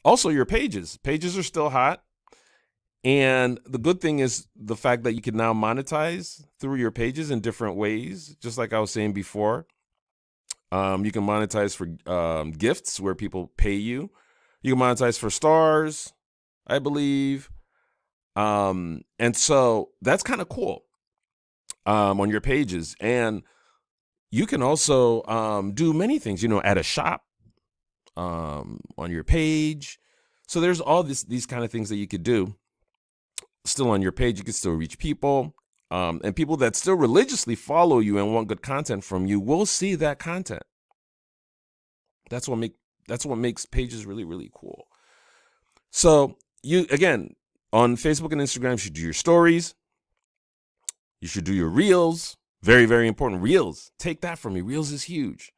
Also, your pages. Pages are still hot. And the good thing is the fact that you can now monetize through your pages in different ways. Just like I was saying before, you can monetize for gifts where people pay you. You can monetize for stars, I believe. And so that's kind of cool on your pages. And you can also do many things, add a shop on your page. So there's all these kind of things that you could do still on your page. You can still reach people, and people that still religiously follow you and want good content from you will see that content. That's what makes pages really, really cool. So you, again, on Facebook and Instagram, you should do your stories. You should do your reels. Very, very important. Reels. Take that from me. Reels is huge.